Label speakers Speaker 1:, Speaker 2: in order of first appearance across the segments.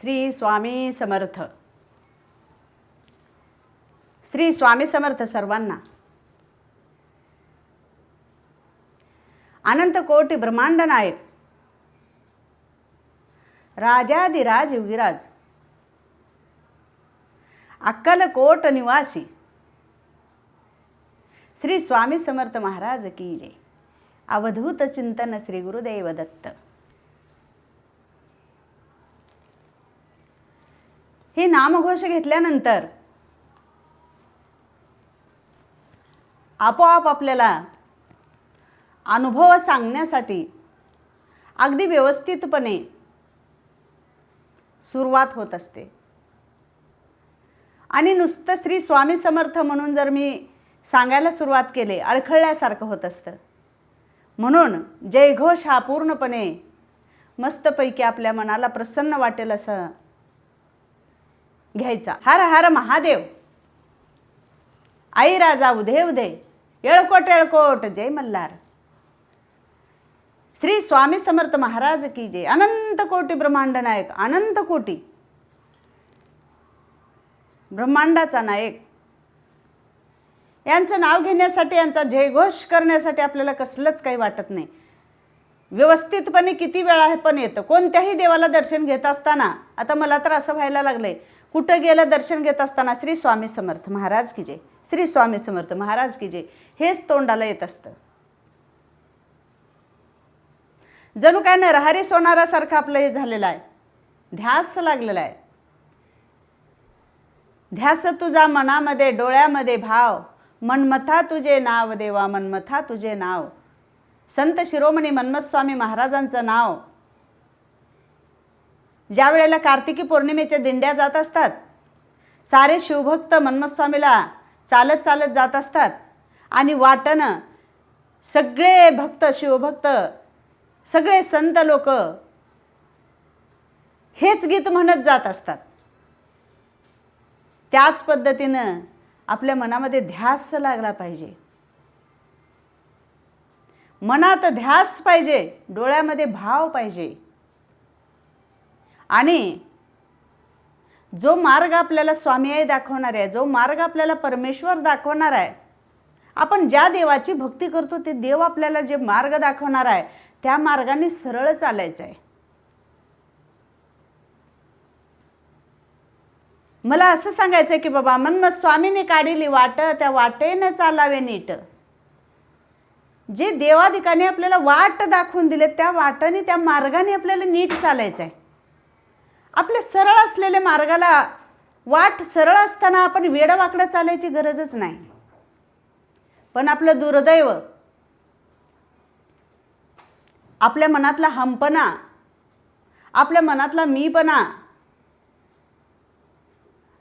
Speaker 1: श्री स्वामी समर्थ. श्री स्वामी समर्थ सर्वांना. अनंत कोटी ब्रह्मांड नायक राजाधिराज योगीराज अक्कलकोट निवासी श्री स्वामी समर्थ महाराज की जय. अवधूत चिंतन श्री गुरुदेव दत्त. हे नामघोष घेतल्यानंतर आपोआप आपल्याला अनुभव सांगण्यासाठी अगदी व्यवस्थितपणे सुरुवात होत असते. आणि नुसतं श्री स्वामी समर्थ म्हणून जर मी सांगायला सुरुवात केले अडखळल्यासारखं होत असतं. म्हणून जयघोष हा पूर्णपणे मस्तपैकी आपल्या मनाला प्रसन्न वाटेल असं घ्यायचा. हर हर महादेव. आई राजा उदे उदे. येळकोट येळकोट जय मल्हार. श्री स्वामी समर्थ महाराज की जय. अनंत कोटी ब्रह्मांड नायक अनंत कोटी ब्रह्मांडाचा नायक यांचं नाव घेण्यासाठी यांचा जयघोष करण्यासाठी आपल्याला कसलंच काही वाटत नाही. व्यवस्थितपणे किती वेळा हे पण येतं. कोणत्याही देवाला दर्शन घेत असताना आता मला तर असं व्हायला लागलंय, कुठं गेलं दर्शन घेत असताना श्री स्वामी समर्थ महाराज की जय, श्री स्वामी समर्थ महाराज की जय हेच तोंडाला येत असतं. जणू काय नरहरी सोनारासारखं आपलं हे झालेलं आहे. ध्यास लागलेला आहे. ध्यास तुझा मनामध्ये डोळ्यामध्ये भाव, मनमथा तुझे नाव देवा मनमथा तुझे नाव. संत शिरोमणी मन्मथस्वामी महाराजांचं नाव ज्या वेळेला कार्तिकी पौर्णिमेच्या दिंड्या जात असतात, सारे शिवभक्त मन्मथस्वामीला चालत चालत जात असतात आणि वाटनं सगळे भक्त शिवभक्त सगळे संत लोक हेच गीत म्हणत जात असतात. त्याच पद्धतीनं आपल्या मनामध्ये ध्यास लागला पाहिजे. मनात ध्यास पाहिजे, डोळ्यामध्ये भाव पाहिजे. आणि जो मार्ग आपल्याला स्वामी आई दाखवणार आहे, जो मार्ग आपल्याला परमेश्वर दाखवणार आहे, आपण ज्या देवाची भक्ती करतो ते देव आपल्याला जे मार्ग दाखवणार आहे त्या मार्गाने सरळ चालायचं आहे. मला असं सांगायचं आहे की बाबा मन्मथस्वामीने काढिली वाट, त्या वाटेनं चालावे नीट. जे देवाधिकाने आपल्याला वाट दाखवून दिले त्या वाटेने त्या मार्गाने आपल्याला नीट चालायचं आहे. आपल्या सरळ असलेल्या मार्गाला वाट सरळ असताना आपण वेडवाकडं चालायची गरजच नाही. पण आपलं दुर्दैव, आपल्या मनातला हमपणा, आपल्या मनातला मीपणा,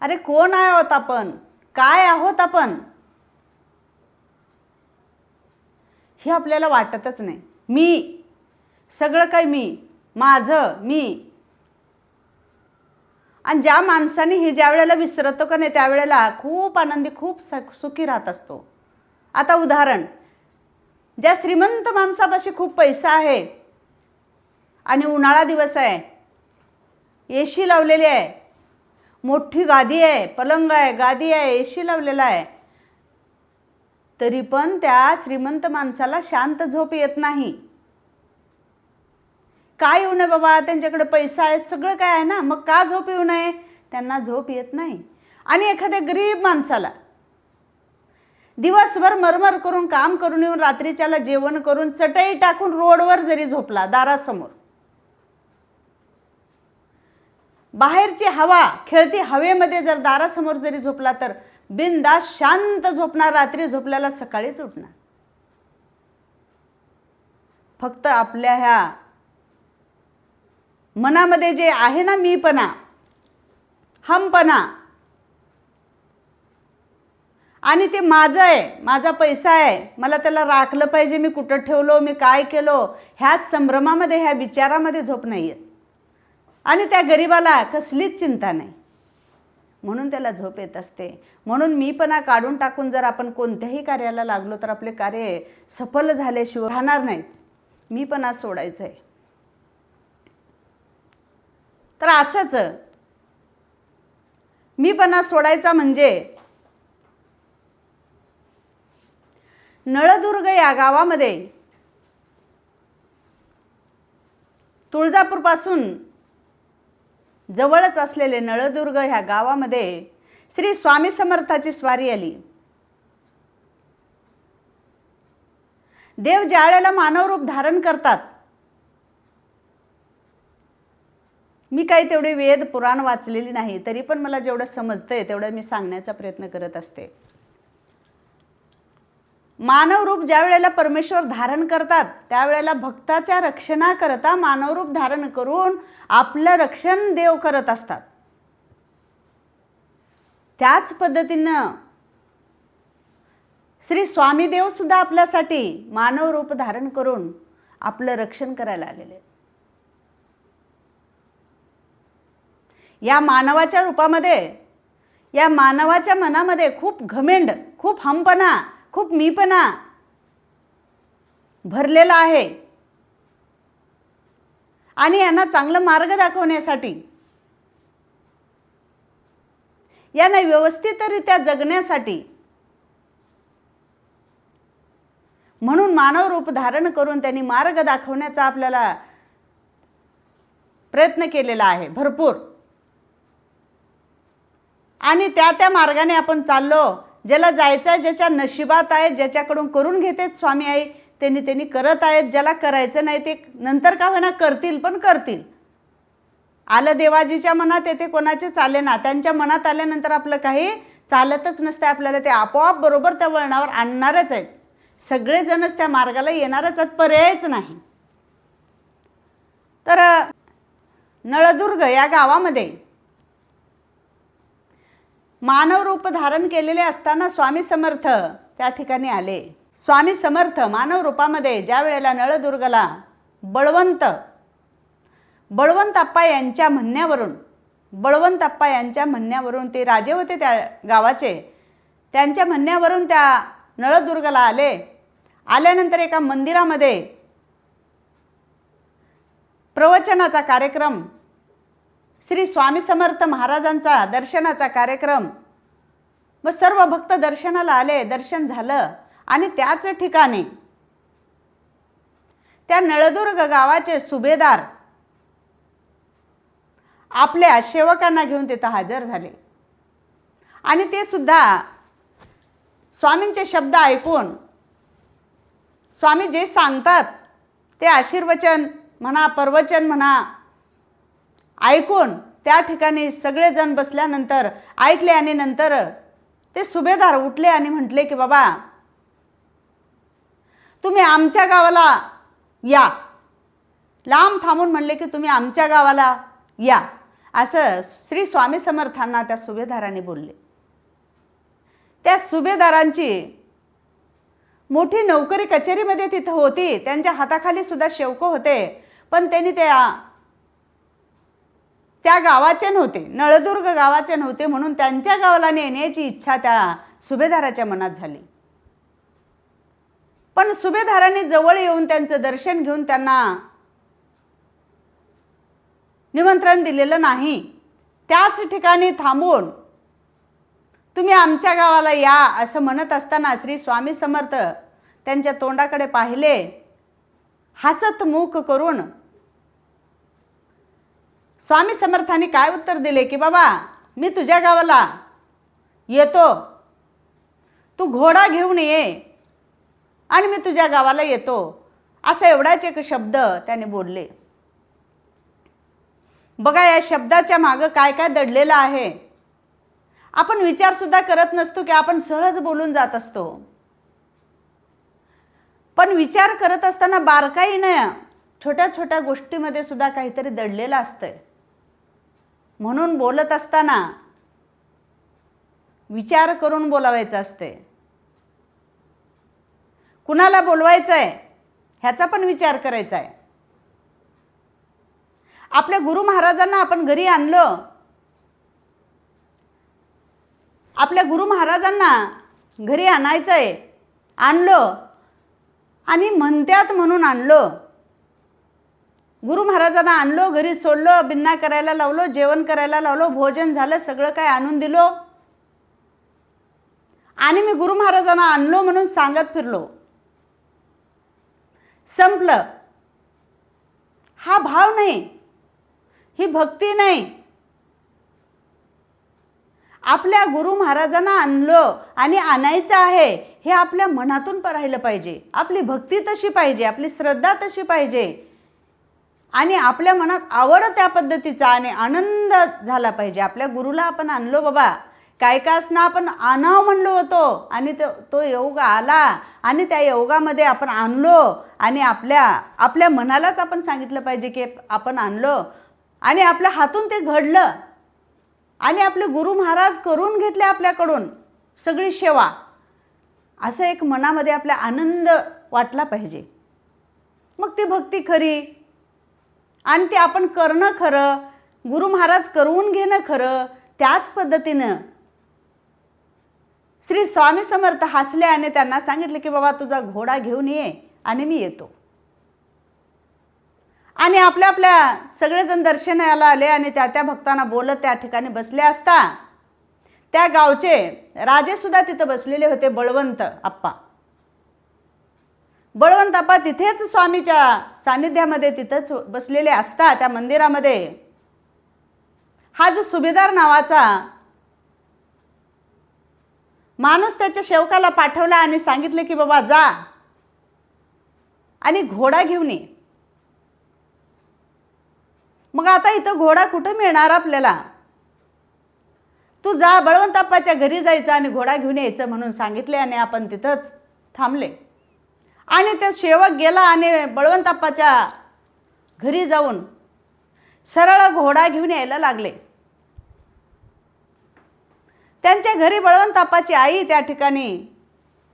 Speaker 1: अरे कोण आहोत आपण, काय आहोत आपण, हे आपल्याला वाटतच नाही. मी सगळं काही मी, माझं मी. आणि ज्या माणसाने हे ज्या वेळेला विसरतो का नाही त्यावेळेला खूप आनंदी खूप सुखी राहत असतो. आता उदाहरण, ज्या श्रीमंत माणसापाशी खूप पैसा आहे आणि उन्हाळा दिवस आहे, एसी लावलेली आहे, मोठी गादी आहे, पलंग आहे, गादी आहे, एसी लावलेला आहे, तरी पण त्या श्रीमंत माणसाला शांत झोप येत नाही. काय येऊ नये बाबा, त्यांच्याकडे पैसा आहे, सगळं काय आहे ना, मग का झोप येऊ नये, त्यांना झोप येत नाही. आणि एखाद्या गरीब माणसाला दिवसभर मरमर करून काम करून येऊन रात्रीच्याला जेवण करून चटई टाकून रोडवर जरी झोपला, दारासमोर बाहेरची हवा खेळती हवेमध्ये जर दारासमोर जरी झोपला तर बिनधास्त शांत झोपणार, रात्री झोपल्याला सकाळीच उठणार. फक्त आपल्या ह्या मनामध्ये जे आहे ना मीपणा, हमपणा, आणि ते माझं आहे, माझा पैसा आहे, मला त्याला राखलं पाहिजे, मी कुठं ठेवलो, मी काय केलो, ह्या संभ्रमामध्ये ह्या विचारामध्ये झोप नाही येत. आणि त्या गरिबाला कसलीच चिंता नाही, म्हणून त्याला झोप येत असते. म्हणून मीपणा काढून टाकून जर आपण कोणत्याही कार्याला लागलो तर आपले कार्य सफल झाल्याशिवाय राहणार नाहीत. मीपणा सोडायचं आहे. तर असंच मीपणा सोडायचा म्हणजे नळदुर्ग या गावामध्ये तुळजापूरपासून जवळच असलेले नळदुर्ग ह्या गावामध्ये श्री स्वामी समर्थाची स्वारी आली. देव ज्या वेळेला मानव रूप धारण करतात, मी काही तेवढे वेद पुराण वाचलेली नाही, तरी पण मला जेवढं समजतंय तेवढं मी सांगण्याचा प्रयत्न करत असते. मानव रूप ज्या वेळेला परमेश्वर धारण करतात त्यावेळेला भक्ताच्या रक्षणाकरता मानव रूप धारण करून आपलं रक्षण देव करत असतात. त्याच पद्धतीनं श्री स्वामी देव सुद्धा आपल्यासाठी मानव रूप धारण करून आपलं रक्षण करायला आलेले. या मानवाच्या रूपामध्ये, या मानवाच्या मनामध्ये खूप घमेंड, खूप हमपणा, खूप मीपणा भरलेला आहे. आणि यांना चांगला मार्ग दाखवण्यासाठी, यांना व्यवस्थितरित्या जगण्यासाठी म्हणून मानव रूप धारण करून त्यांनी मार्ग दाखवण्याचा आपल्याला प्रयत्न केलेला आहे भरपूर. आणि त्या मार्गाने आपण चाललो. ज्याला जायचं आहे, ज्याच्या नशिबात आहे, ज्याच्याकडून करून घेतात स्वामी आई, त्यांनी करत आहेत. ज्याला करायचं नाही ते नंतर का होईना करतील, पण करतील. आलं देवाजीच्या मनात येते, कोणाचे चाले ना. त्यांच्या मनात आल्यानंतर आपलं काही चालतच नसते. आपल्याला ते आपोआप बरोबर त्या वळणावर आणणारच आहेत. सगळेजणच त्या मार्गाला येणारच आहेत, पर्यायच नाही. तर नळदुर्ग या गावामध्ये मानव रूप धारण केलेले असताना स्वामी समर्थ त्या ठिकाणी आले. स्वामी समर्थ मानव रूपामध्ये ज्या वेळेला नळदुर्गला बळवंत अप्पा यांच्या म्हणण्यावरून ते राजे होते त्या गावाचे, त्यांच्या म्हणण्यावरून त्या नळदुर्गला आले. आल्यानंतर एका मंदिरामध्ये प्रवचनाचा कार्यक्रम, श्री स्वामी समर्थ महाराजांचा दर्शनाचा कार्यक्रम, मग सर्व भक्त दर्शनाला आले. दर्शन झालं आणि त्याच ठिकाणी त्या नळदुर्ग गावाचे सुभेदार आपल्या सेवकांना घेऊन तिथं हजर झाले. आणि ते सुद्धा स्वामींचे शब्द ऐकून, स्वामी जे सांगतात ते आशीर्वचन म्हणा, प्रवचन म्हणा, ऐकून त्या ठिकाणी सगळेजण बसल्यानंतर ऐकले. आणि नंतर ते सुभेदार उठले आणि म्हटले की बाबा तुम्ही आमच्या गावाला या. लांब थांबून म्हणले की तुम्ही आमच्या गावाला या, असं श्री स्वामी समर्थांना त्या सुभेदारांनी बोलले. त्या सुभेदारांची मोठी नोकरी कचेरीमध्ये तिथं होती. त्यांच्या हाताखाली सुद्धा सेवक होते, पण त्यांनी त्या गावाचे नव्हते, नळदुर्ग गावाचे नव्हते, म्हणून त्यांच्या गावाला नेण्याची इच्छा त्या सुभेदाराच्या मनात झाली. पण सुभेदारांनी जवळ येऊन त्यांचं दर्शन घेऊन त्यांना निमंत्रण दिलेलं नाही. त्याच ठिकाणी थांबून तुम्ही आमच्या गावाला या असं म्हणत असताना श्री स्वामी समर्थ त्यांच्या तोंडाकडे पाहिले, हसत मुख करून. स्वामी समर्थांनी काय उत्तर दिले की बाबा मी तुझ्या गावाला येतो, तू घोडा घेऊन ये आणि मी तुझ्या गावाला येतो, असा एवढाच एक शब्द त्याने बोलले. बघा या शब्दाच्या मागं काय काय दडलेलं आहे. आपण विचारसुद्धा करत नसतो की आपण सहज बोलून जात असतो, पण विचार करत असताना बारकाईनं छोट्या छोट्या गोष्टीमध्ये सुद्धा काहीतरी दडलेलं असतंय. म्हणून बोलत असताना विचार करून बोलावायचं असते. कुणाला बोलवायचं आहे ह्याचा पण विचार करायचा आहे. आपल्या गुरु महाराजांना आपण घरी आणलं, आपल्या गुरु महाराजांना घरी आणायचं आहे, आणलं आणि म्हणत्यात म्हणून आणलं. गुरु महाराजांना आणलो, घरी सोडलो, बिन्ना करायला लावलो, जेवण करायला लावलो, भोजन झालं, सगळं काय आणून दिलो आणि मी गुरु महाराजांना आणलो म्हणून सांगत फिरलो. संपलं. हा भाव नाही, ही भक्ती नाही. आपल्या गुरु महाराजांना आणलं आणि आणायचं आहे हे आपल्या मनातून राहिलं पाहिजे. आपली भक्ती तशी पाहिजे, आपली श्रद्धा तशी पाहिजे आणि आपल्या मनात आवड त्या पद्धतीचा आणि आनंद झाला पाहिजे. आपल्या गुरुला आपण आणलो बाबा, काय का असणं आपण आणावं म्हणलो होतो आणि तो योग आला आणि त्या योगामध्ये आपण आणलो आणि आपल्या मनालाच आपण सांगितलं पाहिजे की आपण आणलो आणि आपल्या हातून ते घडलं आणि आपले गुरु महाराज करून घेतले आपल्याकडून सगळी सेवा. असं एक मनामध्ये आपला आनंद वाटला पाहिजे. मग ती भक्ती खरी आणि ते आपण करणं खरं, गुरु महाराज करून घेणं खरं. त्याच पद्धतीनं श्री स्वामी समर्थ हसले आणि त्यांना सांगितले की बाबा तुझा घोडा घेऊन ये आणि मी येतो. आणि आपल्या सगळेजण दर्शनाला आले आणि त्या भक्तांना बोलत त्या ठिकाणी बसले असता त्या गावचे राजे सुद्धा तिथं बसलेले होते. बळवंत आप्पा तिथेच स्वामीच्या सानिध्यामध्ये तिथंच बसलेले असता त्या मंदिरामध्ये हा जो सुभेदार नावाचा माणूस त्याच्या सेवकाला पाठवला आणि सांगितले की बाबा जा आणि घोडा घेऊन ये. मग आता इथं घोडा कुठं मिळणार आपल्याला? तू जा, बळवंताप्पाच्या घरी जायचं आणि घोडा घेऊन यायचं म्हणून सांगितले आणि आपण तिथंच थांबले. आणि त्या सेवक गेला आणि बळवंताप्पाच्या घरी जाऊन सरळ घोडा घेऊन यायला लागले. त्यांच्या घरी बळवंताप्पाची आई त्या ठिकाणी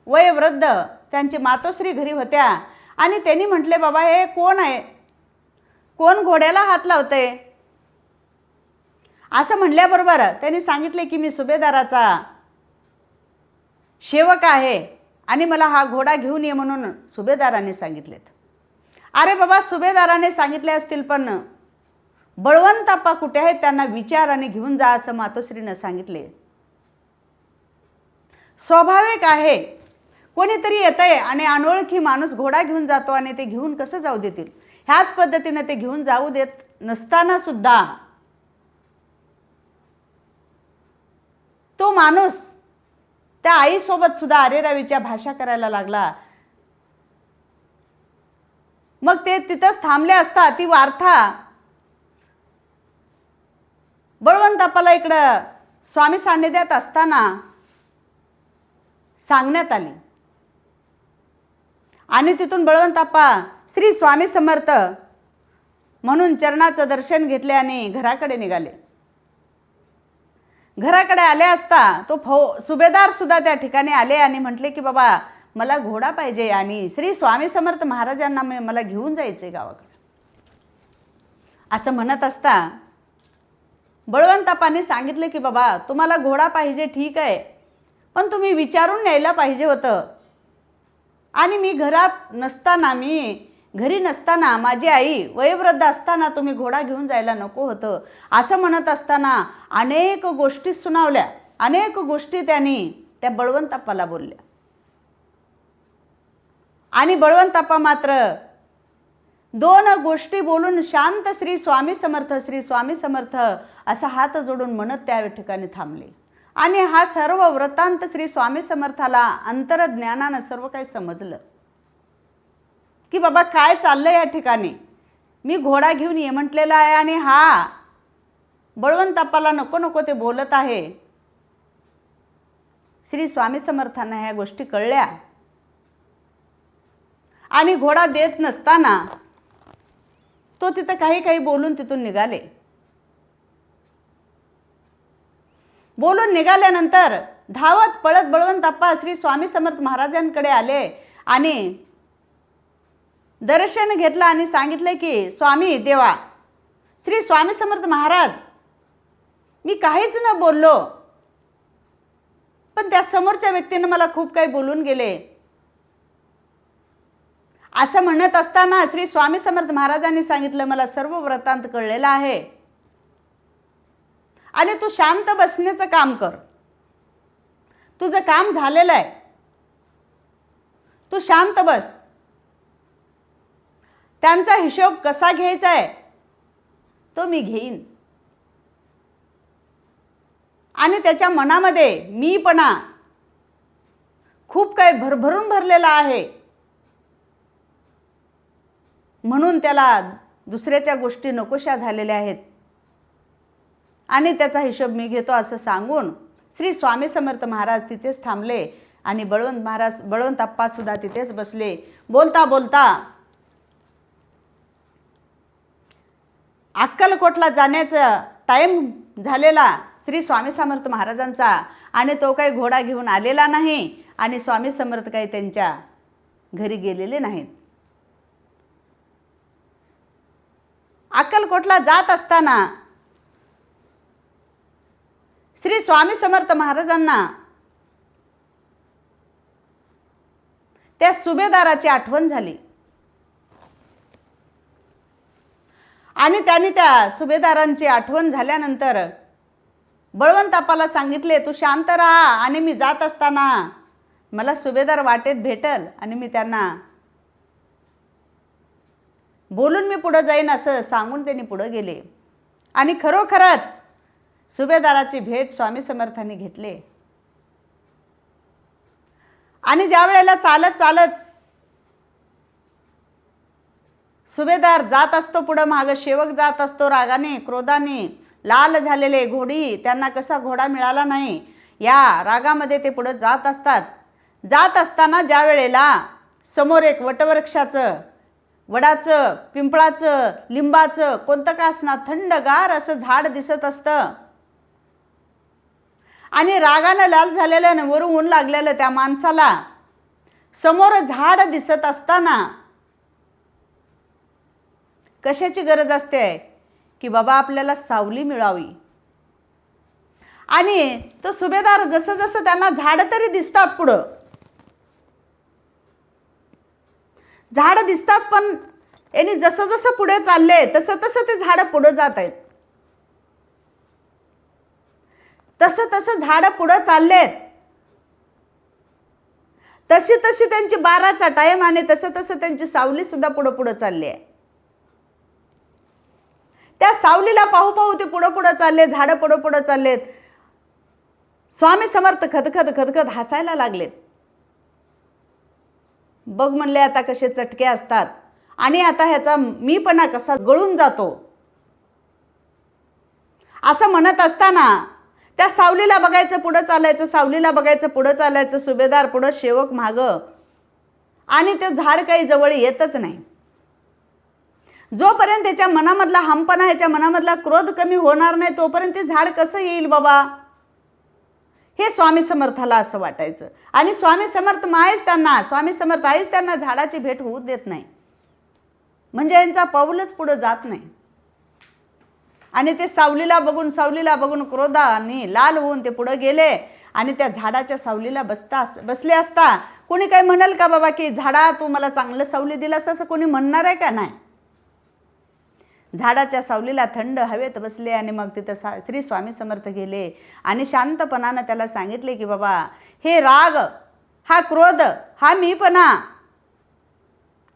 Speaker 1: वयोवृद्ध त्यांची मातोश्री घरी होत्या आणि त्यांनी म्हटले बाबा हे कोण आहे, कोण घोड्याला हात लावते? असं म्हणल्याबरोबर त्यांनी सांगितले की मी सुभेदाराचा सेवक आहे आणि मला हा घोडा घेऊन ये म्हणून सुभेदाराने सांगितलेत. अरे बाबा सुभेदाराने सांगितले असतील पण बळवंताप्पा कुठे आहेत त्यांना विचार आणि घेऊन जा असं मातोश्रीनं सांगितले. स्वाभाविक आहे, कोणीतरी येतंय आणि अनोळखी माणूस घोडा घेऊन जातो आणि ते घेऊन कसं जाऊ देतील? ह्याच पद्धतीने ते घेऊन जाऊ देत नसताना सुद्धा तो माणूस त्या आईसोबत सुद्धा अरेरावीच्या भाषा करायला लागला. मग ते तिथंच थांबले असता ती वार्ता बळवंताप्पाला इकडं स्वामी सान्निध्यात असताना सांगण्यात आली आणि तिथून बळवंताप्पा श्री स्वामी समर्थ म्हणून चरणाचं दर्शन घेतले आणि घराकडे निघाले. घराकडे आले असता तो सुभेदार सुद्धा त्या ठिकाणी आले आणि म्हटले की बाबा मला घोडा पाहिजे आणि श्री स्वामी समर्थ महाराजांना मला घेऊन जायचे गावाकडे. असं म्हणत असता बळवंताप्पाने सांगितले की बाबा तुम्हाला घोडा पाहिजे ठीक आहे, पण तुम्ही विचारून न्यायला पाहिजे होतं. आणि मी घरी नसताना माझी आई वयोवृद्ध असताना तुम्ही घोडा घेऊन जायला नको होतं. असं म्हणत असताना अनेक गोष्टी सुनावल्या, अनेक गोष्टी त्यांनी त्या बळवंताप्पाला बोलल्या. आणि बळवंताप्पा मात्र दोन गोष्टी बोलून शांत श्री स्वामी समर्थ, श्री स्वामी समर्थ असा हात जोडून म्हणत त्या ठिकाणी थांबले. आणि हा सर्व वृत्तांत श्री स्वामी समर्थाला अंतरज्ञानानं सर्व काही समजलं की बाबा काय चाललं या ठिकाणी. मी घोडा घेऊन ये म्हटलेला आहे आणि हा बळवंताप्पाला नको नको ते बोलत आहे. श्री स्वामी समर्थांना ह्या गोष्टी कळल्या आणि घोडा देत नसताना तो तिथं काही बोलून तिथून निघाले. बोलून निघाल्यानंतर धावत पळत बळवंताप्पा श्री स्वामी समर्थ महाराजांकडे आले आणि दर्शन घेतलं आणि सांगितले की स्वामी देवा, श्री स्वामी समर्थ महाराज, मी काहीच न बोललो पण त्या समोरच्या व्यक्तीने मला खूप काही बोलून गेले असं म्हणत असताना श्री स्वामी समर्थ महाराजांनी सांगितलं, मला सर्व वृत्तांत कळलेला आहे आणि तू शांत बसण्याचं काम कर. तुझं काम झालेलं आहे, तू शांत बस. त्यांचा हिशोब कसा घ्यायचा आहे तो मी घेईन. आणि त्याच्या मनामध्ये मीपणा खूप काही भरभरून भरलेला आहे, म्हणून त्याला दुसऱ्याच्या गोष्टी नकोशा झालेल्या आहेत आणि त्याचा हिशोब मी घेतो असं सांगून श्री स्वामी समर्थ महाराज तिथेच थांबले आणि बळवंत अप्पा सुद्धा तिथेच बसले. बोलता बोलता अक्कलकोटला जाण्याचा टाईम झालेला श्री स्वामी समर्थ महाराजांचा आणि तो काही घोडा घेऊन आलेला नाही आणि स्वामी समर्थ काही त्यांच्या घरी गेलेले नाहीत. अक्कलकोटला जात असताना श्री स्वामी समर्थ महाराजांना त्या सुभेदाराची आठवण झाली आणि त्यांनी त्या सुभेदारांची आठवण झाल्यानंतर बळवंत अप्पाला सांगितले, तू शांत राहा आणि मी जात असताना मला सुभेदार वाटेत भेटल आणि मी त्यांना बोलून मी पुढे जाईन असं सांगून त्यांनी पुढे गेले. आणि खरोखरच सुभेदाराची भेट स्वामी समर्थांनी घेतले. आणि ज्या वेळेला चालत चालत सुभेदार जात असतो पुढं, मागं सेवक जात असतो रागाने क्रोधाने, लाल झालेले घोडी, त्यांना कसा घोडा मिळाला नाही या रागामध्ये ते पुढं जात असतात. जात असताना ज्या वेळेला समोर एक वडाचं, पिंपळाचं, लिंबाचं, कोणतं का असणार थंडगार असं झाड दिसत असतं आणि रागानं लाल झालेलं वरून ऊन लागलेलं त्या माणसाला समोर झाड दिसत असताना कशाची गरज असते की बाबा आपल्याला सावली मिळावी. आणि तो सुभेदार जसं जसं त्यांना झाड तरी दिसतात, पुढं झाड दिसतात, पण यांनी जसं जसं पुढे चालले तसं तसं ते झाड पुढे जात आहेत. तसं तसं झाड पुढे चाललेत, तशी तशी त्यांची 12चा टाइम आणि तसं तसं त्यांची सावली सुद्धा पुढे पुढे चालली आहे. त्या सावलीला पाहू पाहू ते पुढे पुढे चालले, झाडं पुढे पुढे चाललेत. स्वामी समर्थ खदखद हसायला लागलेत. बघ म्हणले आता कसे चटके असतात आणि आता ह्याचा मीपणा कसा गळून जातो असं म्हणत असताना त्या सावलीला बघायचं पुढं चालायचं, सावलीला बघायचं पुढं चालायचं, सुभेदार पुढं सेवक मागं आणि ते झाड काही जवळ येतच नाही. जोपर्यंत त्याच्या मनामधला हमपणा, ह्याच्या मनामधला क्रोध कमी होणार नाही तोपर्यंत ते झाड कसं येईल बाबा, हे स्वामी समर्थाला असं वाटायचं. आणि स्वामी समर्थ आईच त्यांना झाडाची भेट होऊ देत नाही, म्हणजे यांचा पाऊलच पुढे जात नाही. आणि ते सावलीला बघून क्रोधाने लाल होऊन ते पुढे गेले आणि त्या झाडाच्या सावलीला बसले असता कोणी काही म्हणाल का बाबा की झाडा तू मला चांगलं सावली दिलास असं कोणी म्हणणार आहे का? नाही. झाडाच्या सावलीला थंड हवेत बसले आणि मग तिथं श्री स्वामी समर्थ गेले आणि शांतपणानं त्याला सांगितले की बाबा हे राग, हा क्रोध, हा मीपणा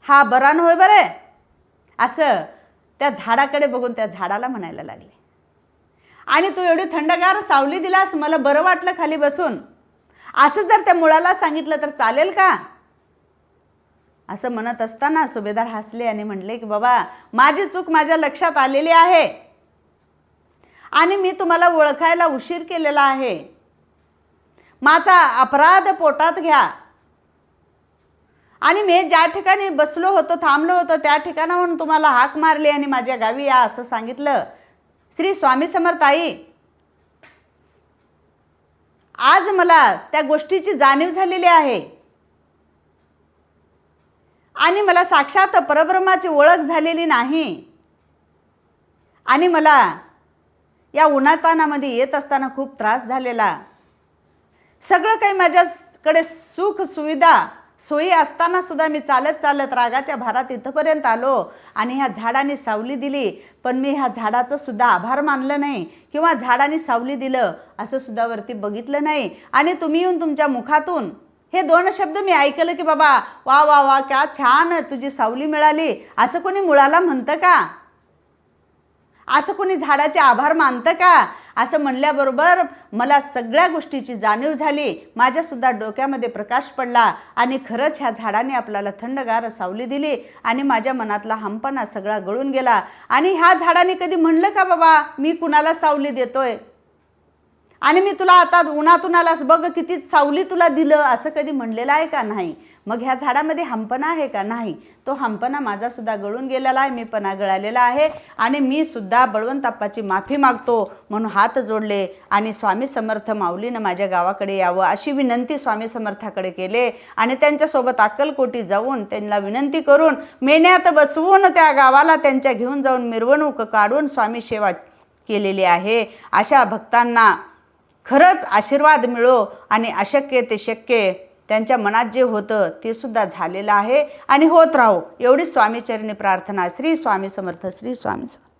Speaker 1: हा बरा नव्हे बरे, असं त्या झाडाकडे बघून त्या झाडाला म्हणायला लागले. आणि तू एवढी थंडगार सावली दिलास, मला बरं वाटलं खाली बसून, असं जर त्या मुळाला सांगितलं तर चालेल का? असं म्हणत असताना सुभेदार हसले आणि म्हणले की बाबा माझी चूक माझ्या लक्षात आलेली आहे आणि मी तुम्हाला ओळखायला उशीर केलेला आहे. माझा अपराध पोटात घ्या. आणि मी ज्या ठिकाणी बसलो होतो, थांबलो होतो, त्या ठिकाणाहून तुम्हाला हाक मारली आणि माझ्या गावी या असं सांगितलं. श्री स्वामी समर्थ आई, आज मला त्या गोष्टीची जाणीव झालेली आहे आणि मला साक्षात परब्रह्माची ओळख झालेली नाही आणि मला या उन्हातानामध्ये येत असताना खूप त्रास झालेला. सगळं काही माझ्याकडे सुख सुविधा सोयी असताना सुद्धा मी चालत चालत रागाच्या भारात इथंपर्यंत आलो आणि ह्या झाडाने सावली दिली, पण मी ह्या झाडाचं सुद्धा आभार मानलं नाही किंवा झाडाने सावली दिलं असं सुद्धा वरती बघितलं नाही. आणि तुम्ही येऊन तुमच्या मुखातून हे 2 शब्द मी ऐकलं की बाबा वा वा वा क्या छान तुझी सावली मिळाली, असं कोणी मुळाला म्हणतं का? असं कोणी झाडाचे आभार मानतं का? असं म्हणल्याबरोबर मला सगळ्या गोष्टीची जाणीव झाली, माझ्यासुद्धा डोक्यामध्ये प्रकाश पडला आणि खरंच ह्या झाडाने आपल्याला थंडगार सावली दिली आणि माझ्या मनातला हंपणा सगळा गळून गेला. आणि ह्या झाडाने कधी म्हणलं का बाबा मी कुणाला सावली देतोय आणि मी तुला आता उन्हातून आलास बघ किती सावली तुला दिलं, असं कधी म्हणलेलं आहे का? नाही. मग ह्या झाडामध्ये हंपणा आहे का? नाही. तो हंपणा माझासुद्धा गळून गेलेला आहे, मी पणा गळालेला आहे आणि मी सुद्धा बळवंताप्पाची माफी मागतो म्हणून हात जोडले आणि स्वामी समर्थ माऊलीनं माझ्या गावाकडे यावं अशी विनंती स्वामी समर्थाकडे केले. आणि त्यांच्यासोबत अक्कलकोटी जाऊन त्यांना विनंती करून मेण्यात बसवून त्या गावाला त्यांच्या घेऊन जाऊन मिरवणूक काढून स्वामी सेवा केलेली आहे. अशा भक्तांना खरंच आशीर्वाद मिळो आणि अशक्य ते शक्य त्यांच्या मनात जे होतं ते सुद्धा झालेलं आहे आणि होत राहो एवढी स्वामीचरणी प्रार्थना. श्री स्वामी समर्थ. श्री स्वामी समर्थ.